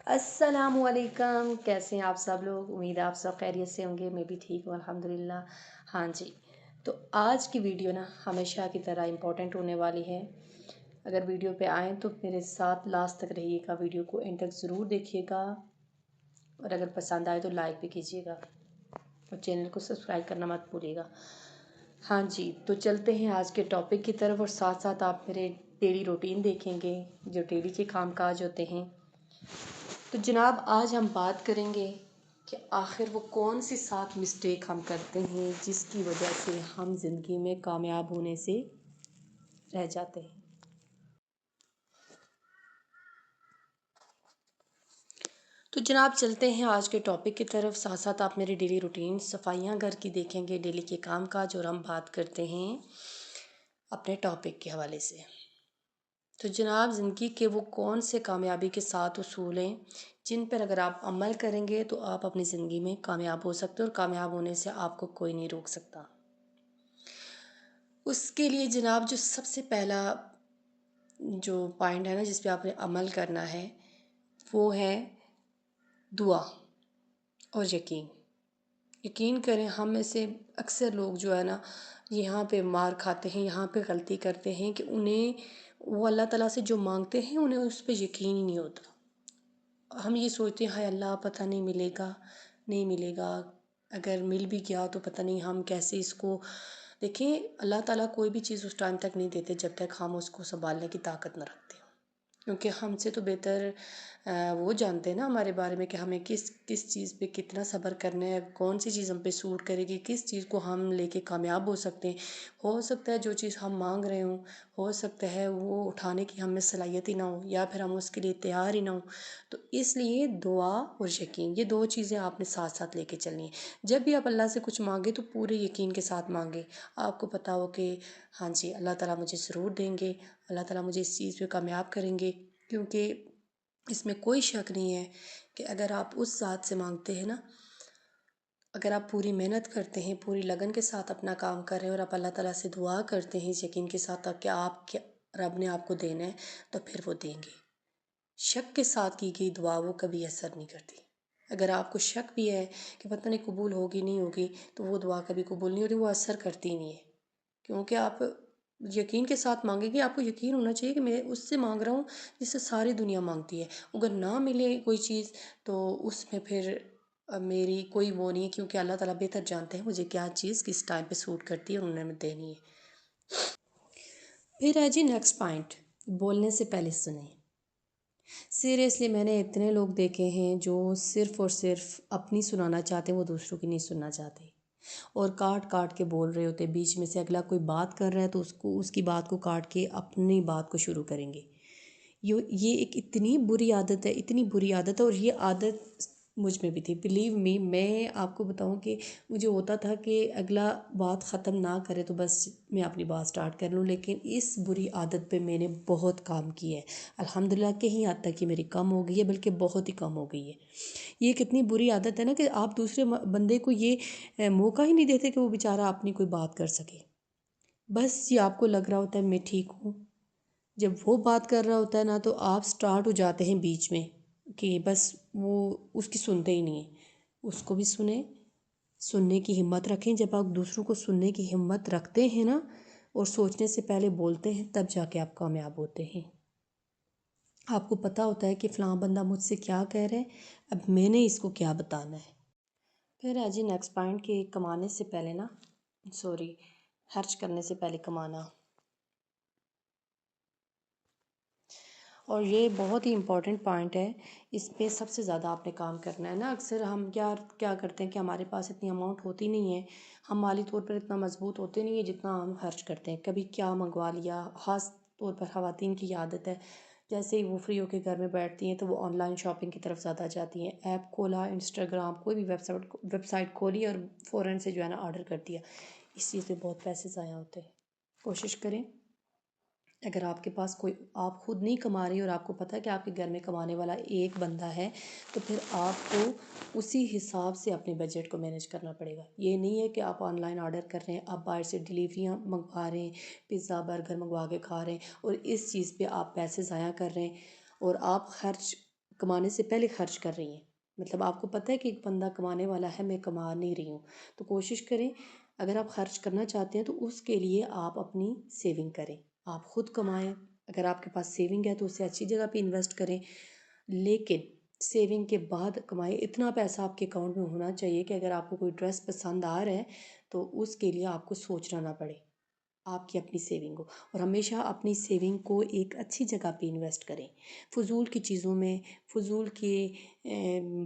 السلام علیکم، کیسے ہیں آپ سب لوگ؟ امید ہے آپ سب خیریت سے ہوں گے، میں بھی ٹھیک ہوں الحمدللہ۔ ہاں جی، تو آج کی ویڈیو نا ہمیشہ کی طرح امپورٹنٹ ہونے والی ہے۔ اگر ویڈیو پہ آئیں تو میرے ساتھ لاسٹ تک رہیے گا، ویڈیو کو اینڈ تک ضرور دیکھیے گا، اور اگر پسند آئے تو لائک بھی کیجیے گا اور چینل کو سبسکرائب کرنا مت بھولیے گا۔ ہاں جی، تو چلتے ہیں آج کے ٹاپک کی طرف، اور ساتھ ساتھ آپ میرے ڈیلی روٹین دیکھیں گے جو ڈیلی کے کام کاج ہوتے ہیں۔ تو جناب آج ہم بات کریں گے کہ آخر وہ کون سی 7 مسٹیک ہم کرتے ہیں جس کی وجہ سے ہم زندگی میں کامیاب ہونے سے رہ جاتے ہیں۔ تو جناب چلتے ہیں آج کے ٹاپک کی طرف، ساتھ ساتھ آپ میری ڈیلی روٹین صفائیاں گھر کی دیکھیں گے، ڈیلی کے کام کاج، اور ہم بات کرتے ہیں اپنے ٹاپک کے حوالے سے۔ تو جناب زندگی کے وہ کون سے کامیابی کے 7 اصول ہیں جن پر اگر آپ عمل کریں گے تو آپ اپنی زندگی میں کامیاب ہو سکتے ہیں، اور کامیاب ہونے سے آپ کو کوئی نہیں روک سکتا۔ اس کے لیے جناب جو سب سے پہلا جو پوائنٹ ہے نا جس پہ آپ نے عمل کرنا ہے وہ ہے دعا اور یقین۔ یقین کریں، ہم میں سے اکثر لوگ جو ہے نا یہاں پہ مار کھاتے ہیں، یہاں پہ غلطی کرتے ہیں کہ انہیں وہ اللہ تعالیٰ سے جو مانگتے ہیں انہیں اس پہ یقین ہی نہیں ہوتا۔ ہم یہ سوچتے ہیں ہائے اللہ پتہ نہیں ملے گا نہیں ملے گا، اگر مل بھی گیا تو پتہ نہیں ہم کیسے اس کو دیکھیں۔ اللہ تعالیٰ کوئی بھی چیز اس ٹائم تک نہیں دیتے جب تک ہم اس کو سنبھالنے کی طاقت نہ رکھتے، کیونکہ ہم سے تو بہتر وہ جانتے ہیں نا ہمارے بارے میں کہ ہمیں کس چیز پہ کتنا صبر کرنا ہے، کون سی چیز ہم پہ سوٹ کرے گی، کس چیز کو ہم لے کے کامیاب ہو سکتے ہیں۔ ہو سکتا ہے جو چیز ہم مانگ رہے ہوں، ہو سکتا ہے وہ اٹھانے کی ہم میں صلاحیت ہی نہ ہو، یا پھر ہم اس کے لیے تیار ہی نہ ہوں۔ تو اس لیے دعا اور یقین، یہ 2 چیزیں آپ نے ساتھ ساتھ لے کے چلنی ہیں۔ جب بھی آپ اللہ سے کچھ مانگے تو پورے یقین کے ساتھ مانگے، آپ کو پتہ ہو کہ ہاں جی اللہ تعالیٰ مجھے ضرور دیں گے، اللہ تعالیٰ مجھے اس چیز پہ کامیاب کریں گے، کیونکہ اس میں کوئی شک نہیں ہے کہ اگر آپ اس ذات سے مانگتے ہیں نا، اگر آپ پوری محنت کرتے ہیں، پوری لگن کے ساتھ اپنا کام کر رہے ہیں، اور آپ اللہ تعالیٰ سے دعا کرتے ہیں اس یقین کے ساتھ کہ آپ کے رب نے آپ کو دینا ہے، تو پھر وہ دیں گے۔ شک کے ساتھ کی گئی دعا وہ کبھی اثر نہیں کرتی۔ اگر آپ کو شک بھی ہے کہ پتہ نہیں قبول ہوگی نہیں ہوگی تو وہ دعا کبھی قبول نہیں ہوتی، وہ اثر کرتی نہیں ہے، کیونکہ آپ یقین کے ساتھ مانگیں گے۔ آپ کو یقین ہونا چاہیے کہ میں اس سے مانگ رہا ہوں جس سے ساری دنیا مانگتی ہے۔ اگر نہ ملے کوئی چیز تو اس میں پھر میری کوئی وہ نہیں ہے، کیونکہ اللہ تعالیٰ بہتر جانتے ہیں مجھے کیا چیز کس ٹائم پہ سوٹ کرتی ہے اور انہیں میں دینی ہے۔ پھر ہے جی نیکسٹ پوائنٹ، بولنے سے پہلے سنیں۔ سیریسلی میں نے اتنے لوگ دیکھے ہیں جو صرف اور صرف اپنی سنانا چاہتے ہیں، وہ دوسروں کی نہیں سننا چاہتے، اور کاٹ کاٹ کے بول رہے ہوتے، بیچ میں سے اگلا کوئی بات کر رہا ہے تو اس کی بات کو کاٹ کے اپنی بات کو شروع کریں گے۔ یہ ایک اتنی بری عادت ہے، اتنی بری عادت ہے، اور یہ عادت مجھ میں بھی تھی، بلیو می۔ میں آپ کو بتاؤں کہ مجھے ہوتا تھا کہ اگلا بات ختم نہ کرے تو بس میں اپنی بات سٹارٹ کر لوں، لیکن اس بری عادت پہ میں نے بہت کام کیا ہے۔ الحمدللہ کہیں حد تک یہ میری کم ہو گئی ہے، بلکہ بہت ہی کم ہو گئی ہے۔ یہ ایک اتنی بری عادت ہے نا کہ آپ دوسرے بندے کو یہ موقع ہی نہیں دیتے کہ وہ بیچارہ اپنی کوئی بات کر سکے۔ بس یہ آپ کو لگ رہا ہوتا ہے میں ٹھیک ہوں، جب وہ بات کر رہا ہوتا ہے نا تو آپ سٹارٹ ہو جاتے ہیں بیچ میں کہ بس وہ اس کی سنتے ہی نہیں ہیں۔ اس کو بھی سنیں، سننے کی ہمت رکھیں۔ جب آپ دوسروں کو سننے کی ہمت رکھتے ہیں نا اور سوچنے سے پہلے بولتے ہیں، تب جا کے آپ کامیاب ہوتے ہیں۔ آپ کو پتہ ہوتا ہے کہ فلاں بندہ مجھ سے کیا کہہ رہا ہے، اب میں نے اس کو کیا بتانا ہے۔ پھر ہے جی نیکسٹ پوائنٹ کہ کمانے سے پہلے نا خرچ کرنے سے پہلے کمانا۔ اور یہ بہت ہی امپورٹنٹ پوائنٹ ہے، اس پہ سب سے زیادہ آپ نے کام کرنا ہے نا۔ اکثر ہم کیا کرتے ہیں کہ ہمارے پاس اتنی اماؤنٹ ہوتی نہیں ہے، ہم مالی طور پر اتنا مضبوط ہوتے نہیں ہیں جتنا ہم خرچ کرتے ہیں۔ کبھی کیا منگوا لیا، خاص طور پر خواتین کی عادت ہے، جیسے ہی وہ فری ہو کے گھر میں بیٹھتی ہیں تو وہ آن لائن شاپنگ کی طرف زیادہ جاتی ہیں۔ ایپ کھولا، انسٹاگرام، کوئی بھی ویب سائٹ کھولی اور فوراً سے جو ہے نا آرڈر کر دیا۔ اس چیز پہ بہت پیسے ضائع ہوتے ہیں۔ کوشش کریں اگر آپ کے پاس آپ خود نہیں کما رہی اور آپ کو پتہ ہے کہ آپ کے گھر میں کمانے والا ایک بندہ ہے، تو پھر آپ کو اسی حساب سے اپنے بجٹ کو مینیج کرنا پڑے گا۔ یہ نہیں ہے کہ آپ آن لائن آرڈر کر رہے ہیں، آپ باہر سے ڈیلیوریاں منگوا رہے ہیں، پیزا برگر منگوا کے کھا رہے ہیں، اور اس چیز پہ آپ پیسے ضائع کر رہے ہیں، اور آپ خرچ کمانے سے پہلے خرچ کر رہی ہیں، مطلب آپ کو پتہ ہے کہ ایک بندہ کمانے والا ہے، میں کما نہیں رہی ہوں، تو کوشش کریں اگر آپ خرچ کرنا چاہتے ہیں تو اس کے لیے آپ اپنی سیونگ کریں، آپ خود کمائیں، اگر آپ کے پاس سیونگ ہے تو اسے اچھی جگہ پہ انویسٹ کریں، لیکن سیونگ کے بعد کمائیں، اتنا پیسہ آپ کے اکاؤنٹ میں ہونا چاہیے کہ اگر آپ کو کوئی ڈریس پسند آ رہا ہے تو اس کے لیے آپ کو سوچنا نہ پڑے، آپ کی اپنی سیونگ ہو، اور ہمیشہ اپنی سیونگ کو ایک اچھی جگہ پہ انویسٹ کریں، فضول کی چیزوں میں، فضول کے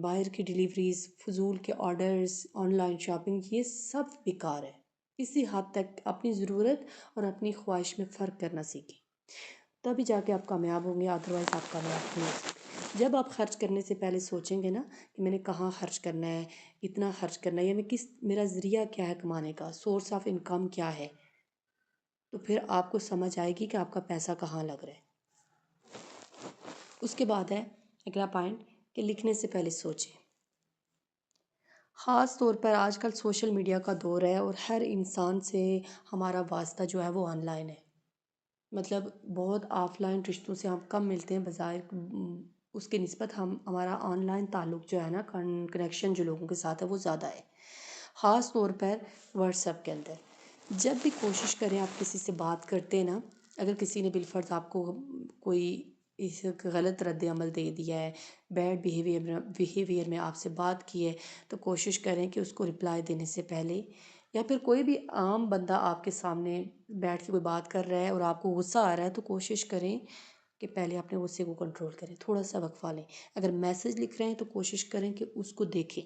باہر کی ڈیلیوریز، فضول کے آرڈرز، آن لائن شاپنگ، یہ سب بیکار ہے، کسی حد تک اپنی ضرورت اور اپنی خواہش میں فرق کرنا سیکھیں، تبھی جا کے آپ کامیاب ہوں گے، ادروائز آپ کامیاب نہیں ہو سکتے۔ جب آپ خرچ کرنے سے پہلے سوچیں گے نا کہ میں نے کہاں خرچ کرنا ہے، اتنا خرچ کرنا ہے، یا میں میرا ذریعہ کیا ہے کمانے کا، سورس آف انکم کیا ہے، تو پھر آپ کو سمجھ آئے گی کہ آپ کا پیسہ کہاں لگ رہا ہے۔ اس کے بعد ہے اگلا پوائنٹ کہ لکھنے سے پہلے سوچیں، خاص طور پر آج کل سوشل میڈیا کا دور ہے اور ہر انسان سے ہمارا واسطہ جو ہے وہ آن لائن ہے، مطلب بہت آف لائن رشتوں سے ہم کم ملتے ہیں، بظاہر اس کی نسبت ہمارا آن لائن تعلق جو ہے نا، کنیکشن جو لوگوں کے ساتھ ہے وہ زیادہ ہے، خاص طور پر واٹس ایپ کے اندر۔ جب بھی کوشش کریں آپ کسی سے بات کرتے ہیں نا، اگر کسی نے بالفرض آپ کو کوئی اس غلط رد عمل دے دیا ہے، بیڈ بیہیویئر میں آپ سے بات کی ہے، تو کوشش کریں کہ اس کو رپلائی دینے سے پہلے، یا پھر کوئی بھی عام بندہ آپ کے سامنے بیٹھ کے کوئی بات کر رہا ہے اور آپ کو غصہ آ رہا ہے، تو کوشش کریں کہ پہلے اپنے غصے کو کنٹرول کریں، تھوڑا سا وقفہ لیں، اگر میسج لکھ رہے ہیں تو کوشش کریں کہ اس کو دیکھیں،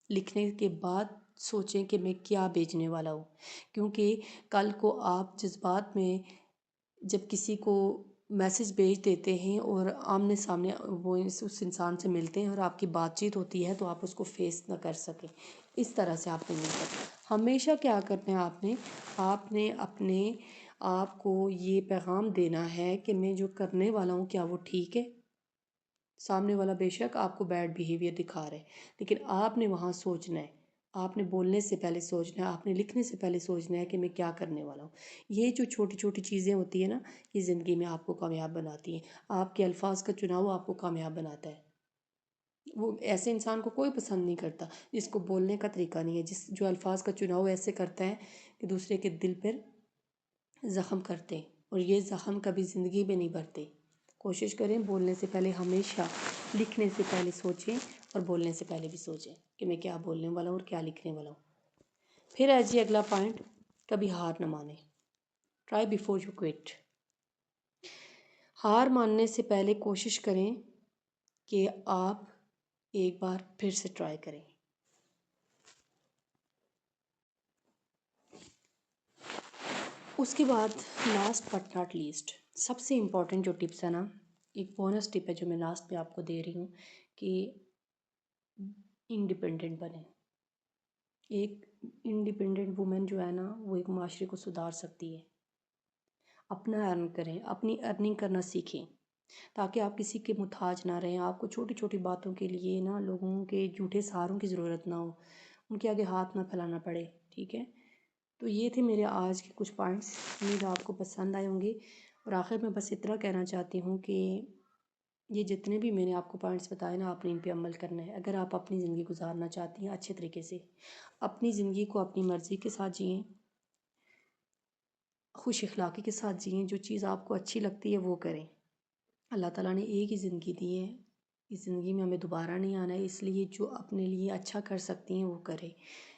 لکھنے کے بعد سوچیں کہ میں کیا بھیجنے والا ہوں، کیونکہ کل کو آپ جذبات میں جب کسی کو میسج بھیج دیتے ہیں اور آمنے سامنے وہ اس انسان سے ملتے ہیں اور آپ کی بات چیت ہوتی ہے تو آپ اس کو فیس نہ کر سکیں، اس طرح سے آپ نے مل سکتے۔ ہمیشہ کیا کرنا ہے، آپ نے اپنے آپ کو یہ پیغام دینا ہے کہ میں جو کرنے والا ہوں کیا وہ ٹھیک ہے، سامنے والا بے شک آپ کو بیڈ بیہیویئر دکھا رہا ہے، لیکن آپ نے وہاں سوچنا ہے، آپ نے بولنے سے پہلے سوچنا ہے، آپ نے لکھنے سے پہلے سوچنا ہے کہ میں کیا کرنے والا ہوں۔ یہ جو چھوٹی چھوٹی چیزیں ہوتی ہیں نا، یہ زندگی میں آپ کو کامیاب بناتی ہیں، آپ کے الفاظ کا چناؤ آپ کو کامیاب بناتا ہے۔ وہ ایسے انسان کو کوئی پسند نہیں کرتا جس کو بولنے کا طریقہ نہیں ہے، جو الفاظ کا چناؤ ایسے کرتا ہے کہ دوسرے کے دل پر زخم کرتے ہیں، اور یہ زخم کبھی زندگی میں نہیں بھرتے۔ کوشش کریں بولنے سے پہلے ہمیشہ لکھنے سے پہلے سوچیں، اور بولنے سے پہلے بھی سوچیں کہ میں کیا بولنے والا ہوں اور کیا لکھنے والا ہوں۔ پھر ہے جی اگلا پوائنٹ، کبھی ہار نہ مانیں، ٹرائی بیفور یو کوئٹ۔ ہار ماننے سے پہلے کوشش کریں کہ آپ ایک بار پھر سے ٹرائی کریں۔ اس کے بعد لاسٹ بٹ ناٹ لیسٹ، سب سے امپورٹنٹ جو ٹپس ہے نا، ایک بونس ٹپ ہے جو میں لاسٹ پہ آپ کو دے رہی ہوں کہ انڈیپینڈنٹ بنیں۔ ایک انڈیپینڈنٹ وومن جو ہے نا، وہ ایک معاشرے کو سدھار سکتی ہے۔ اپنا ارن کریں، اپنی ارننگ کرنا سیکھیں تاکہ آپ کسی کے محتاج نہ رہیں، آپ کو چھوٹی چھوٹی باتوں کے لیے نا لوگوں کے جھوٹے سہاروں کی ضرورت نہ ہو، ان کے آگے ہاتھ نہ پھیلانا پڑے، ٹھیک ہے؟ تو یہ تھے میرے آج کے کچھ پوائنٹس، امید آپ کو پسند آئے ہوں گے، اور آخر میں بس اتنا کہنا چاہتی ہوں کہ یہ جتنے بھی میں نے آپ کو پوائنٹس بتائے نا، آپ نے ان پہ عمل کرنا ہے اگر آپ اپنی زندگی گزارنا چاہتی ہیں اچھے طریقے سے۔ اپنی زندگی کو اپنی مرضی کے ساتھ جئیں، خوش اخلاقی کے ساتھ جئیں، جو چیز آپ کو اچھی لگتی ہے وہ کریں۔ اللہ تعالیٰ نے ایک ہی زندگی دی ہے، اس زندگی میں ہمیں دوبارہ نہیں آنا ہے، اس لیے جو اپنے لیے اچھا کر سکتی ہیں وہ کریں۔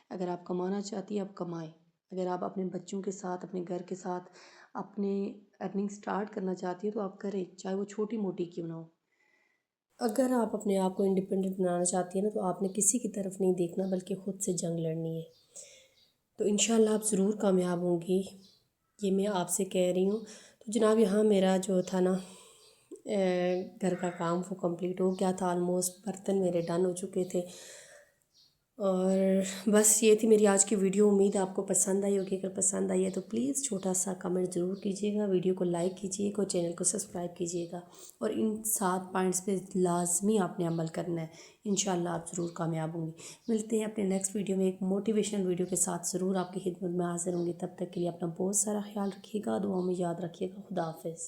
اگر آپ کمانا چاہتی ہیں آپ کمائیں، اگر آپ اپنے بچوں کے ساتھ، اپنے گھر کے ساتھ اپنے ارننگ سٹارٹ کرنا چاہتی ہیں تو آپ کریں، چاہے وہ چھوٹی موٹی کیوں نہ ہو۔ اگر آپ اپنے آپ کو انڈیپینڈنٹ بنانا چاہتی ہیں نا، تو آپ نے کسی کی طرف نہیں دیکھنا بلکہ خود سے جنگ لڑنی ہے، تو انشاءاللہ آپ ضرور کامیاب ہوں گی، یہ میں آپ سے کہہ رہی ہوں۔ تو جناب یہاں میرا جو تھا نا گھر کا کام وہ کمپلیٹ ہو گیا تھا، آلموسٹ برتن میرے ڈن ہو چکے تھے، اور بس یہ تھی میری آج کی ویڈیو، امید آپ کو پسند آئی ہوگی، اگر پسند آئی ہے تو پلیز چھوٹا سا کمنٹ ضرور کیجیے گا، ویڈیو کو لائک کیجیے گا اور چینل کو سبسکرائب کیجیے گا، اور ان 7 پوائنٹس پہ لازمی آپ نے عمل کرنا ہے، انشاءاللہ آپ ضرور کامیاب ہوں گی۔ ملتے ہیں اپنے نیکسٹ ویڈیو میں ایک موٹیویشنل ویڈیو کے ساتھ، ضرور آپ کی خدمت میں حاضر ہوں گی، تب تک کے لیے اپنا بہت سارا خیال رکھیے گا، دعاؤں میں یاد رکھیے گا، خدا حافظ۔